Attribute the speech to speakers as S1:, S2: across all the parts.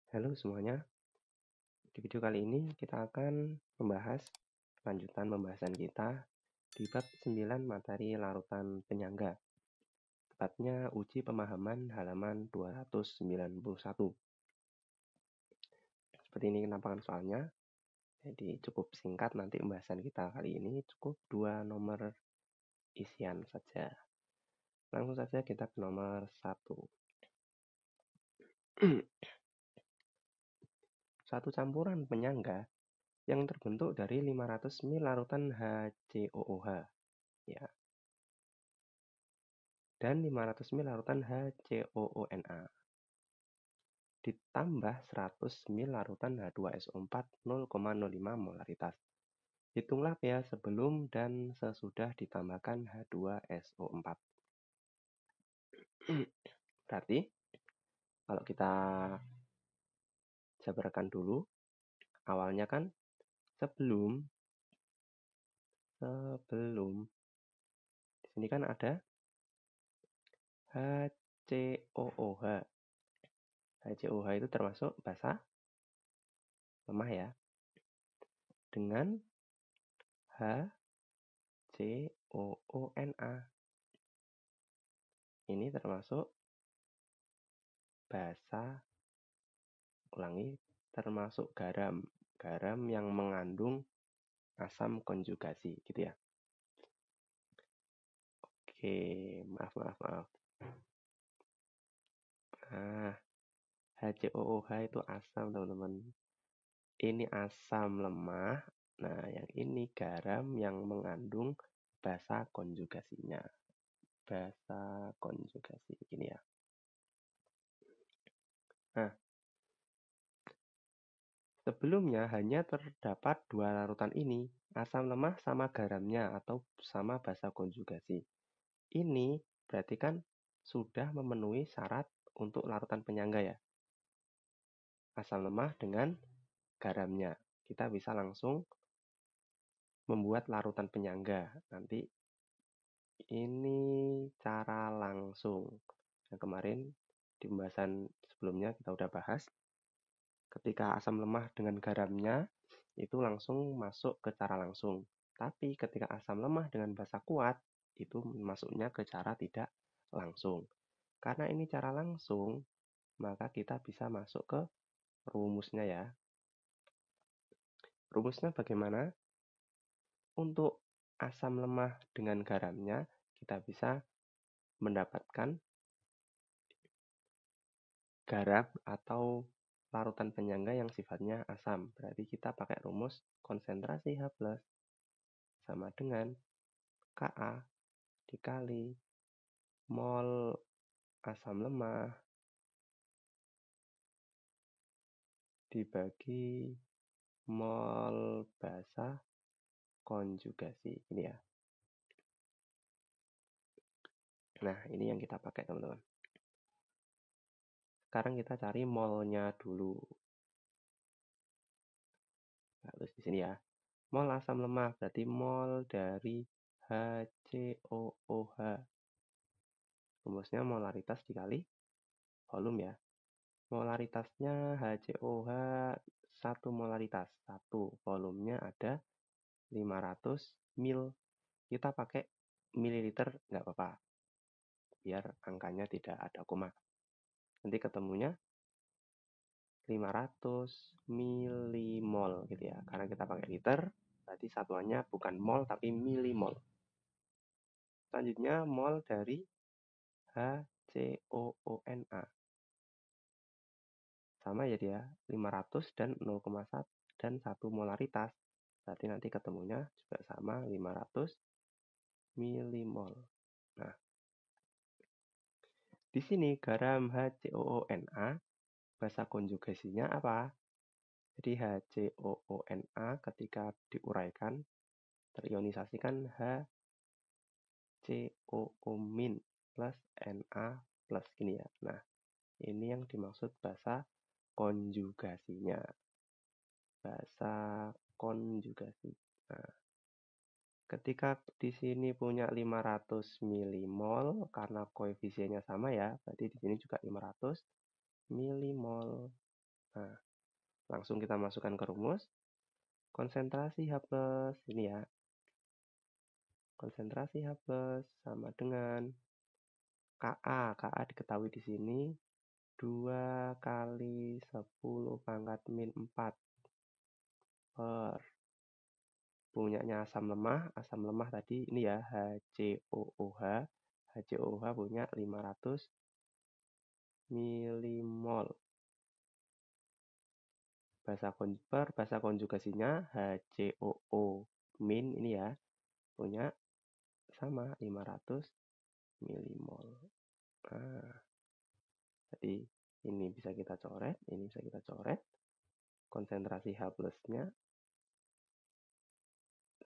S1: Halo semuanya, di video kali ini kita akan membahas lanjutan pembahasan kita di bab 9 materi larutan penyangga, tepatnya uji pemahaman halaman 291. Seperti ini penampakan soalnya, jadi cukup singkat nanti pembahasan kita kali ini cukup 2 nomor isian saja. Langsung saja kita ke nomor 1. Satu campuran penyangga yang terbentuk dari 500 ml larutan HCOOH ya, dan 500 ml larutan HCOONA ditambah 100 ml larutan H2SO4 0,05 molaritas. Hitunglah pH sebelum dan sesudah ditambahkan H2SO4. Berarti kalau kita jabarkan dulu, awalnya kan sebelum di sini kan ada HCOOH. HCOOH itu termasuk basa lemah ya. Dengan HCOONA. Ini termasuk basa, termasuk garam. Garam yang mengandung asam konjugasi gitu ya. Oke, maaf. Nah, HCOOH itu asam teman-teman. Ini asam lemah. Nah, yang ini garam yang mengandung basa konjugasinya. Basa konjugasi gini ya. Nah, sebelumnya hanya terdapat 2 larutan ini, asam lemah sama garamnya atau sama basa konjugasi. Ini berarti kan sudah memenuhi syarat untuk larutan penyangga ya. Asam lemah dengan garamnya. Kita bisa langsung membuat larutan penyangga. Nanti ini cara langsung. Yang kemarin di pembahasan sebelumnya kita udah bahas. Ketika asam lemah dengan garamnya itu langsung masuk ke cara langsung. Tapi ketika asam lemah dengan basa kuat itu masuknya ke cara tidak langsung. Karena ini cara langsung, maka kita bisa masuk ke rumusnya ya. Rumusnya bagaimana? Untuk asam lemah dengan garamnya kita bisa mendapatkan garam atau larutan penyangga yang sifatnya asam. Berarti kita pakai rumus konsentrasi H+ sama dengan Ka dikali mol asam lemah dibagi mol basa konjugasi. Ini ya. Nah, ini yang kita pakai teman-teman. Sekarang kita cari molnya dulu. Nah, terus di sini ya. Mol asam lemah berarti mol dari HCOOH. Rumusnya molaritas dikali volume ya. Molaritasnya HCOH 1 molaritas. 1 volumenya ada 500 mil. Kita pakai mililiter nggak apa-apa. Biar angkanya tidak ada koma. Nanti ketemunya 500 milimol gitu ya. Karena kita pakai liter, berarti satuannya bukan mol tapi milimol. Selanjutnya mol dari HCOONA. Sama ya dia, 500 dan 0,1 dan 1 molaritas. Berarti nanti ketemunya juga sama 500 milimol. Nah, di sini garam HCOONA, basa konjugasinya apa? Jadi HCOONA ketika diuraikan, terionisasikan HCOO- plus Na plus gini ya. Nah, ini yang dimaksud basa konjugasinya. Basa konjugasi. Nah, ketika di sini punya 500 milimol, karena koefisiennya sama ya, berarti di sini juga 500 milimol. Nah, Langsung kita masukkan ke rumus. Konsentrasi H+, ini ya. Konsentrasi H+ sama dengan Ka. Ka diketahui di sini 2 kali 10 pangkat min 4 per punyanya asam lemah tadi ini ya HCOOH. HCOOH punya 500 milimol. Bahasa konjugasinya HCOO min ini ya punya sama 500 milimol. Nah, jadi ini bisa kita coret, ini bisa kita coret. Konsentrasi H plusnya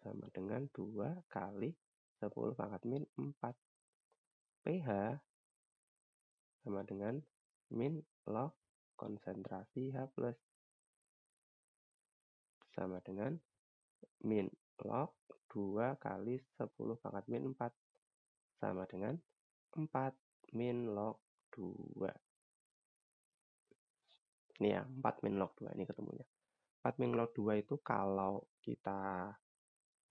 S1: sama dengan 2 kali 10 pangkat min 4. pH sama dengan min log konsentrasi H plus sama dengan min log 2 kali 10 pangkat min 4 sama dengan 4 min log 2. Ini ya, 4 min log 2 ini ketemunya. 4 min log 2 itu kalau kita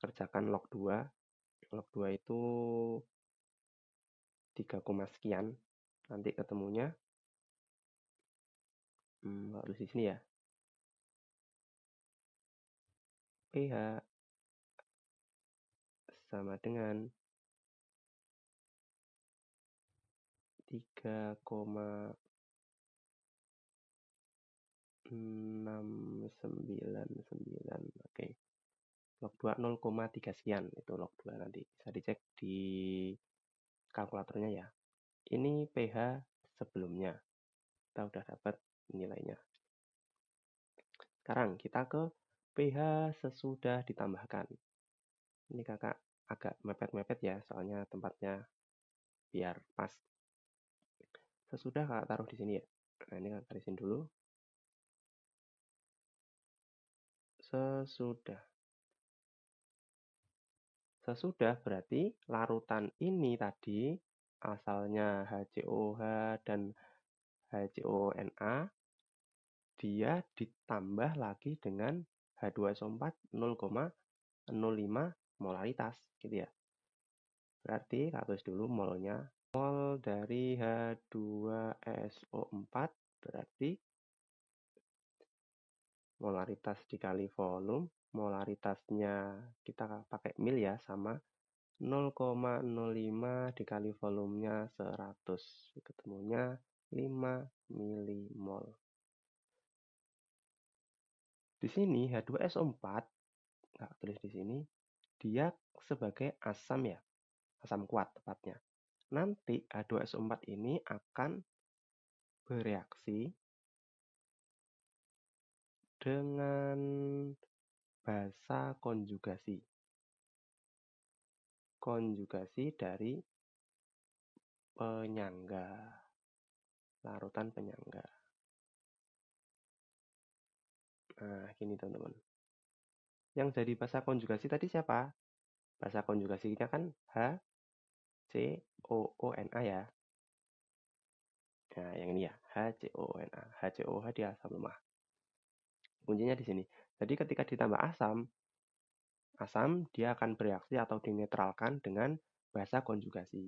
S1: kerjakan log 2 itu 3, sekian. Nanti ketemunya harus di sini ya. pH sama dengan 3,699. Oke. Log 2 0,3 sekian itu log 2 nanti bisa dicek di kalkulatornya ya. Ini pH sebelumnya. Kita udah dapat nilainya. Sekarang kita ke pH sesudah ditambahkan. Ini kakak agak mepet-mepet ya, soalnya tempatnya biar pas. Sesudah kakak taruh di sini ya. Nah, ini kakak garisin dulu. Sesudah berarti larutan ini tadi asalnya HCOH dan HCONA dia ditambah lagi dengan H2SO4 0,05 molaritas gitu ya. Berarti kita tulis dulu molnya. Mol dari H2SO4 berarti molaritas dikali volume, molaritasnya kita pakai mil ya, sama 0,05 dikali volumenya 100. Ketemunya 5 milimol. Di sini H2SO4, nggak tulis di sini, dia sebagai asam ya, asam kuat tepatnya. Nanti H2SO4 ini akan bereaksi dengan basa konjugasi. Konjugasi dari penyangga, larutan penyangga. Nah, gini teman-teman. Yang jadi basa konjugasi tadi siapa? Basa konjugasinya kan HCOONA ya. Nah, yang ini ya, HCOONA. HCOH dia asam lemah. Kuncinya di sini. Jadi ketika ditambah asam dia akan bereaksi atau dinetralkan dengan basa konjugasi.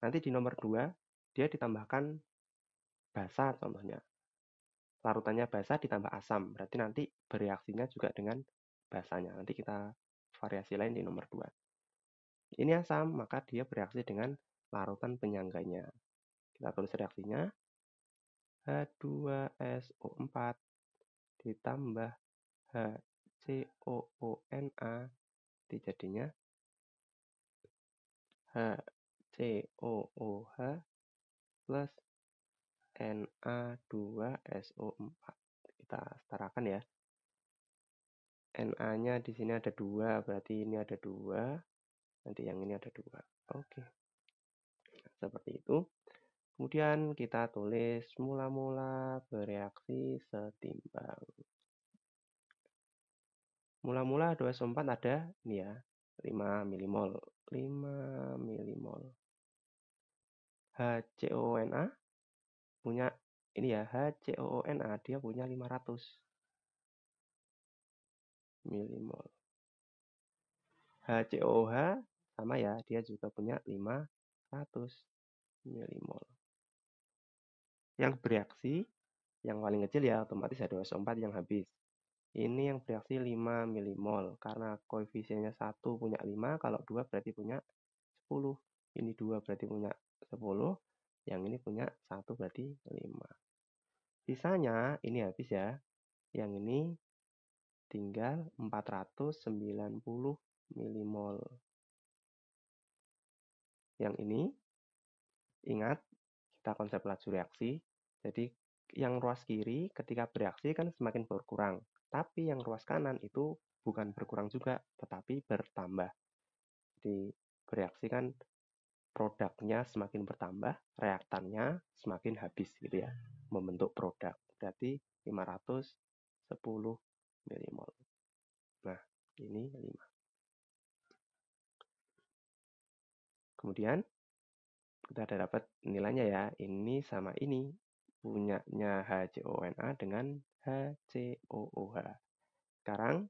S1: Nanti di nomor 2, dia ditambahkan basa contohnya. Larutannya basa ditambah asam, berarti nanti bereaksinya juga dengan basanya. Nanti kita variasi lain di nomor 2. Ini asam, maka dia bereaksi dengan larutan penyangganya. Kita tulis reaksinya. H2SO4 ditambah HCOONA dijadinya HCOOH plus Na2SO4. Kita setarakan ya. Na-nya di sini ada 2, berarti ini ada 2. Nanti yang ini ada 2. Oke. Seperti itu. Kemudian kita tulis mula-mula bereaksi setimbang. Mula-mula H2SO4 ada ini ya, 5 milimol. 5 milimol. HCOONA punya ini ya, HCOONA dia punya 500. milimol. HCOOH sama ya, dia juga punya 500 milimol. Yang bereaksi, yang paling kecil ya otomatis H2SO4 yang habis. Ini yang bereaksi 5 milimol, karena koefisiennya 1 punya 5, kalau 2 berarti punya 10. Ini 2 berarti punya 10, yang ini punya 1 berarti 5. Sisanya ini habis ya, yang ini tinggal 490 milimol. Yang ini, ingat, kita konsep laju reaksi, jadi yang ruas kiri ketika bereaksi kan semakin berkurang, tapi yang ruas kanan itu bukan berkurang juga, tetapi bertambah. Jadi bereaksi kan produknya semakin bertambah, reaktannya semakin habis gitu ya, membentuk produk. Berarti 510 milimol. Nah, ini 5. Kemudian kita ada dapat nilainya ya, ini sama ini. Punyanya HCONA dengan HCOOH. Sekarang,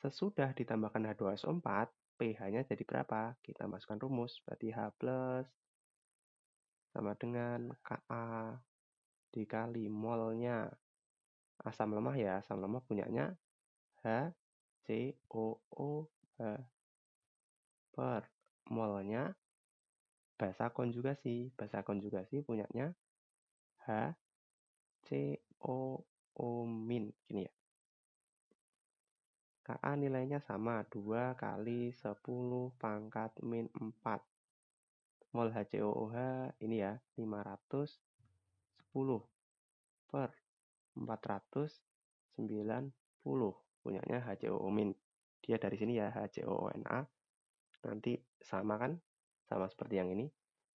S1: sesudah ditambahkan H2SO4, pH-nya jadi berapa? Kita masukkan rumus, berarti H plus sama dengan Ka dikali molnya. Asam lemah ya, asam lemah punyanya HCOOH per molnya basa konjugasi. Basa konjugasi punyanya HCOO-. Gini ya. Ka nilainya sama, 2 kali 10 pangkat min 4. Mol HCOOH ini ya, 510 per 490. Punyanya HCOO-. Dia dari sini ya, HCOONA. Nanti sama kan? Sama seperti yang ini.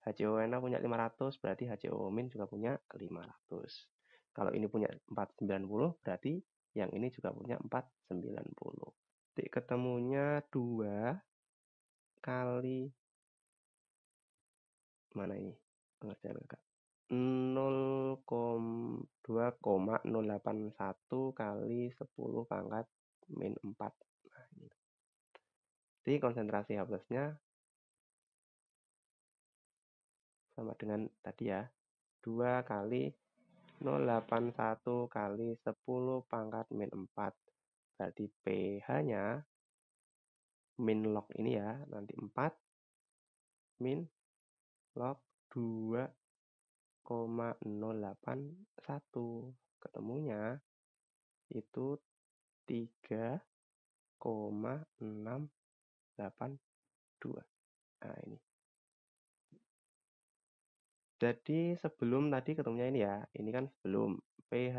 S1: HCONA punya 500, berarti HCOO- juga punya 500. Kalau ini punya 490, berarti yang ini juga punya 490. Jadi ketemunya 2 kali, mana ini pengerjaan kakak, 2,081 kali 10 pangkat min 4. Nah, ini. Jadi konsentrasi H plusnya sama dengan tadi ya, 2 kali 081 kali 10 pangkat min 4. Berarti pH-nya min log ini ya, nanti 4 min log 2,081. Ketemunya itu 3,682. Nah, ini. Jadi sebelum tadi ketemunya ini ya, ini kan sebelum pH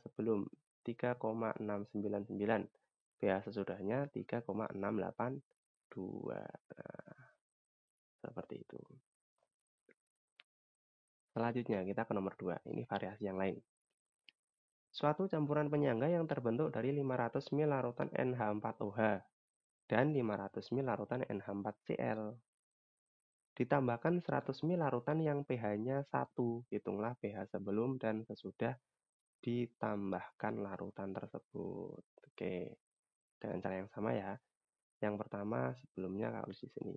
S1: sebelum 3,699, pH sesudahnya 3,682. Nah, seperti itu. Selanjutnya kita ke nomor 2, ini variasi yang lain. Suatu campuran penyangga yang terbentuk dari 500 ml larutan NH4OH dan 500 ml larutan NH4Cl. Ditambahkan 100 ml larutan yang pH-nya 1. Hitunglah pH sebelum dan sesudah ditambahkan larutan tersebut. Oke, dengan cara yang sama ya. Yang pertama sebelumnya kalau di sini.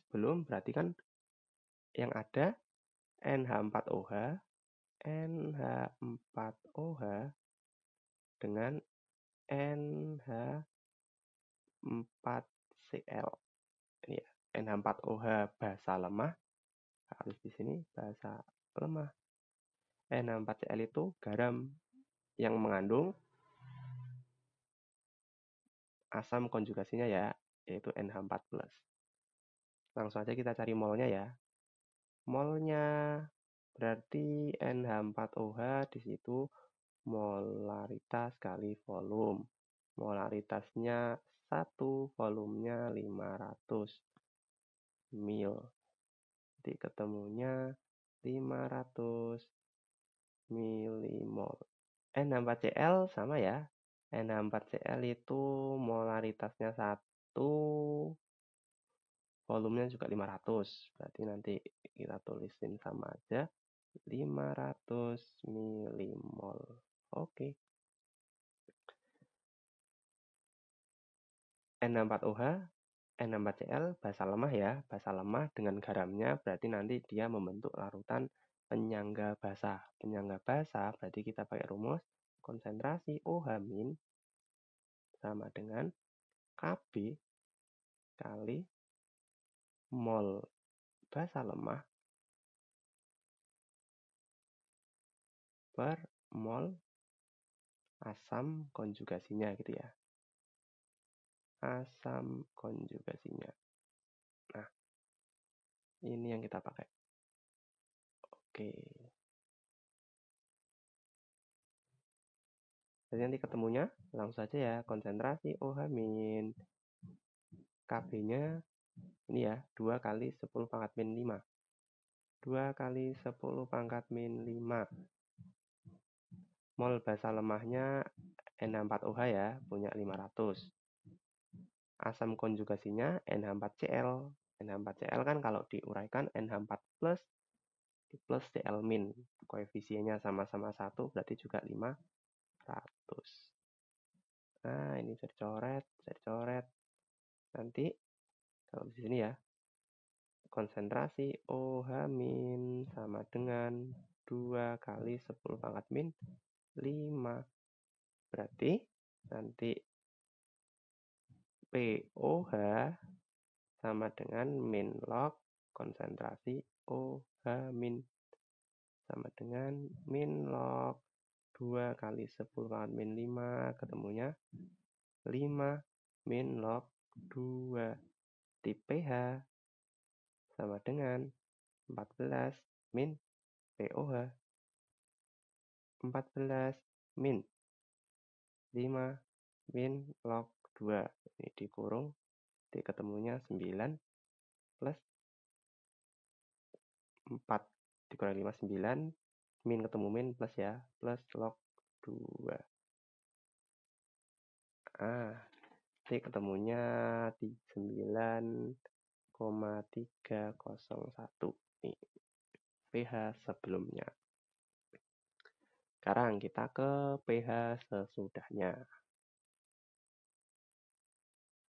S1: Sebelum berarti kan yang ada NH4OH, NH4OH dengan NH4Cl. Ini ya, NH4OH basa lemah, harus di sini basa lemah. NH4Cl itu garam yang mengandung asam konjugasinya ya, yaitu NH4+. Langsung aja kita cari molnya ya. Molnya berarti NH4OH di situ molaritas kali volume. Molaritasnya 1, volumenya 500 mil. Jadi ketemunya 500 milimol. N4Cl sama ya. N4Cl itu molaritasnya 1, volumenya juga 500. Berarti nanti kita tulisin sama aja. 500 milimol. Oke. N64OH, N64Cl, basa lemah ya. Basa lemah dengan garamnya berarti nanti dia membentuk larutan penyangga basa. Penyangga basa berarti kita pakai rumus konsentrasi OH- sama dengan Kb kali mol basa lemah per mol asam konjugasinya gitu ya. Asam konjugasinya. Nah, ini yang kita pakai. Oke. Jadi nanti ketemunya langsung saja ya, konsentrasi OH-. Kb-nya ini ya, 2 kali 10 pangkat min 5. 2 kali 10 pangkat min 5. Mol basa lemahnya NH4OH ya, punya 500. Asam konjugasinya NH4Cl. NH4Cl kan kalau diuraikan NH4 plus Cl-. Koefisiennya sama-sama 1 berarti juga 500. Nah, ini bisa dicoret. Nanti kalau di sini ya, konsentrasi OH- sama dengan 2 kali 10 pangkat min 5. Berarti nanti POH sama dengan min log konsentrasi OH- sama dengan min log 2 kali 10 pangkat min 5, ketemunya 5 min log 2. Di pH sama dengan 14 min POH. 14 min 5 min log 2. Ini dikurung, diketemunya 9 plus 4. Dikurangi 5, 9. Min ketemu min plus ya, plus log 2. Nanti ketemunya 9,301. Nih, pH sebelumnya. Sekarang kita ke pH sesudahnya.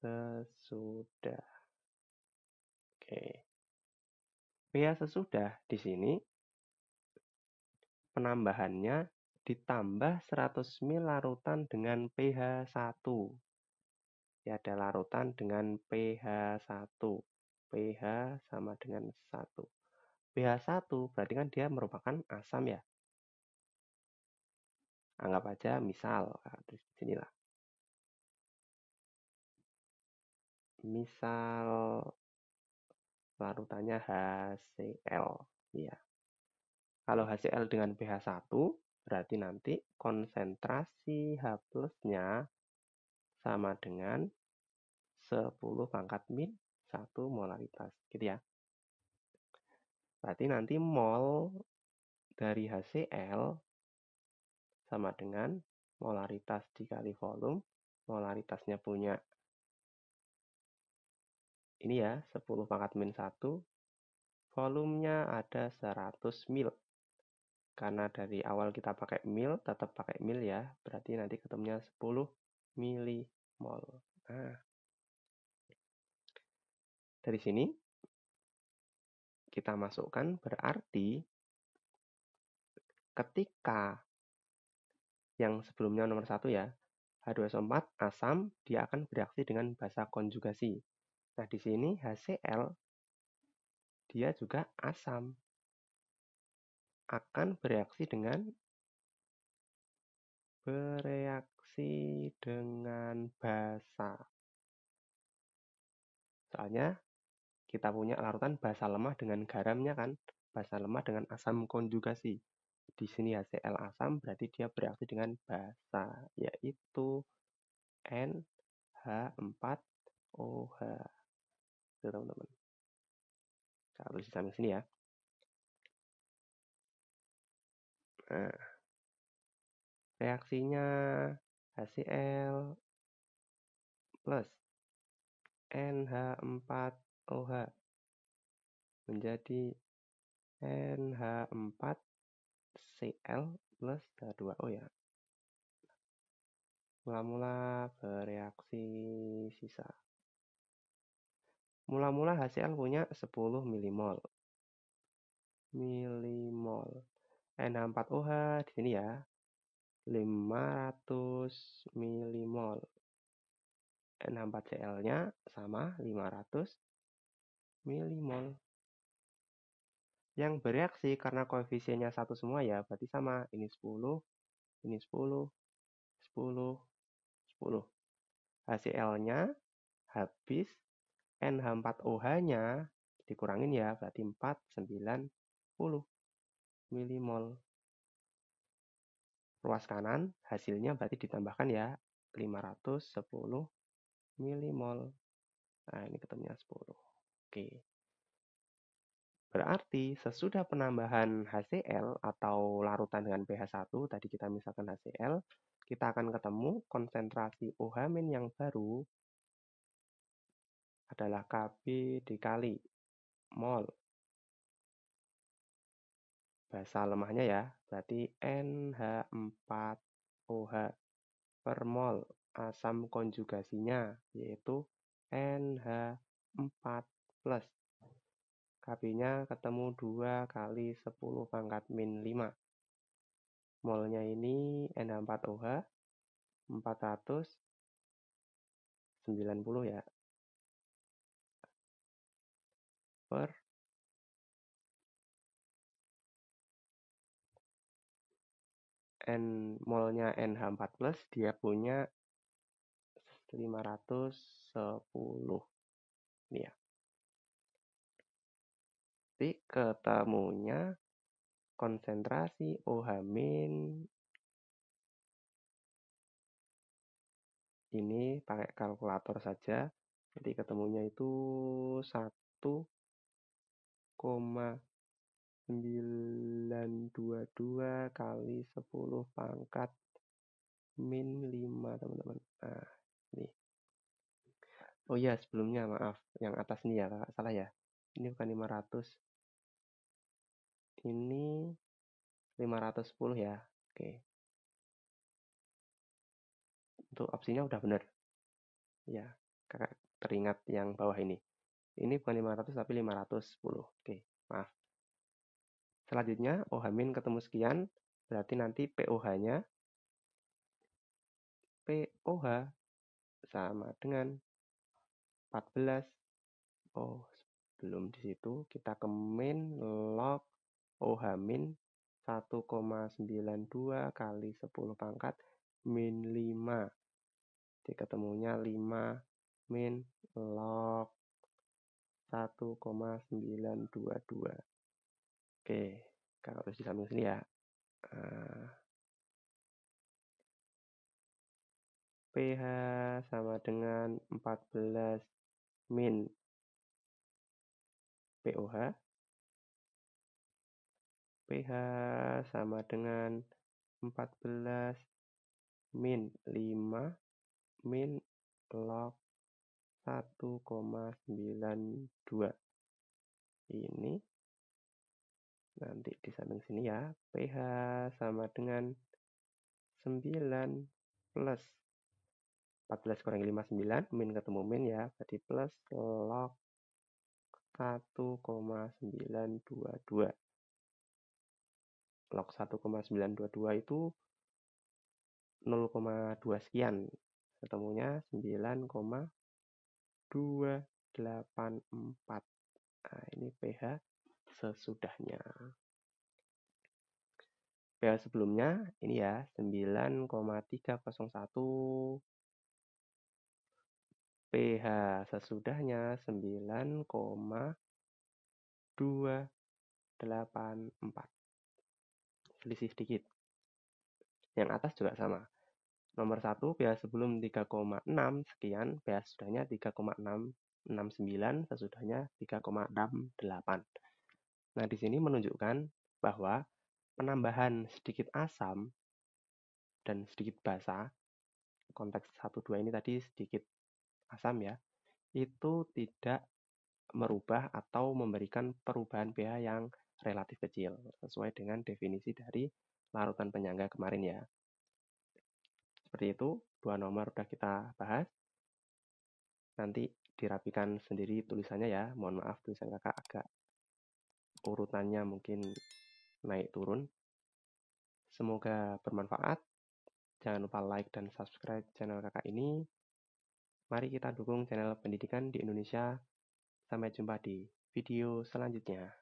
S1: Sesudah. Oke. pH sesudah di sini penambahannya ditambah 100 ml larutan dengan pH 1. Ya, ada larutan dengan pH 1. pH sama dengan 1. pH 1 berarti kan dia merupakan asam ya. Anggap aja misal, di sinilah. Misal larutannya HCl. Ya. Kalau HCl dengan pH 1, berarti nanti konsentrasi H+-nya sama dengan 10 pangkat min 1 molaritas. Gitu ya. Berarti nanti mol dari HCl sama dengan molaritas dikali volume. Molaritasnya punya ini ya, 10 pangkat min 1. Volumenya ada 100 mil. Karena dari awal kita pakai mil, tetap pakai mil ya. Berarti nanti ketemunya 10 milimol. Nah, dari sini kita masukkan berarti ketika yang sebelumnya nomor 1 ya, H2SO4 asam, dia akan bereaksi dengan basa konjugasi. Nah, di sini HCl dia juga asam. Akan bereaksi dengan basa. Soalnya kita punya larutan basa lemah dengan garamnya kan, basa lemah dengan asam konjugasi. Di sini HCl asam berarti dia bereaksi dengan basa, yaitu NH4OH. Itu teman-teman. Saya tulis di samping sini ya. Nah, reaksinya HCl plus NH4OH menjadi NH4 HCl plus H2O. Oh ya, mula-mula bereaksi sisa. Mula-mula HCl punya 10 milimol. NH4OH di sini ya, 500 milimol. NH4Cl-nya sama 500 milimol. Yang bereaksi karena koefisiennya satu semua ya, berarti sama. Ini 10, ini 10, 10, 10. HCl-nya habis, NH4OH-nya dikurangin ya, berarti 490 milimol. Ruas kanan hasilnya berarti ditambahkan ya, 510 milimol. Nah, ini ketemunya 10. Oke. Berarti sesudah penambahan HCl atau larutan dengan pH 1, tadi kita misalkan HCl, kita akan ketemu konsentrasi OH- yang baru adalah Kb dikali mol. Basa lemahnya ya, berarti NH4OH per mol. Asam konjugasinya yaitu NH4 plus. Kb-nya ketemu 2 kali 10 pangkat min 5. Molnya ini NH4OH 490 ya. Per molnya NH4 plus dia punya 510. Ini ya. Jadi ketemunya konsentrasi OH- ini pakai kalkulator saja. Jadi ketemunya itu 1,922 kali 10 pangkat min 5, teman-teman. Nah, ini. Oh iya, sebelumnya maaf, yang atas ini ya, salah ya. Ini bukan 500. Ini 510 ya. Oke. Untuk opsinya udah benar. Ya, kakak teringat yang bawah ini. Ini bukan 500 tapi 510. Oke, maaf. Selanjutnya OH- ketemu sekian, berarti nanti POH-nya POH sama dengan 14. Oh, sebelum di situ kita ke min log OH- 1,92 kali 10 pangkat min 5. Jadi ketemunya 5 min log 1,922. Oke, kalau harus disambung sini ya. pH sama dengan 14 min POH. pH sama dengan 14 min 5 min log 1,92. Ini nanti disambung sini ya. pH sama dengan 9 plus 14 kurangi 5, 9. Min ketemu min ya. Berarti plus log 1,922. Log 1,922 itu 0,2 sekian. Ketemunya 9,284. Nah, ini pH sesudahnya. pH sebelumnya ini ya 9,301. pH sesudahnya 9,284. Selisih sedikit. Yang atas juga sama. Nomor 1 pH sebelum 3,6 sekian, pH sesudahnya 3,669, sesudahnya 3,68. Nah, di sini menunjukkan bahwa penambahan sedikit asam dan sedikit basa, konteks 1, 2 ini tadi sedikit asam ya, itu tidak merubah atau memberikan perubahan pH yang relatif kecil, sesuai dengan definisi dari larutan penyangga kemarin ya. Seperti itu, 2 nomor udah kita bahas. Nanti dirapikan sendiri tulisannya ya. Mohon maaf tulisan kakak agak urutannya mungkin naik turun. Semoga bermanfaat. Jangan lupa like dan subscribe channel kakak ini. Mari kita dukung channel pendidikan di Indonesia. Sampai jumpa di video selanjutnya.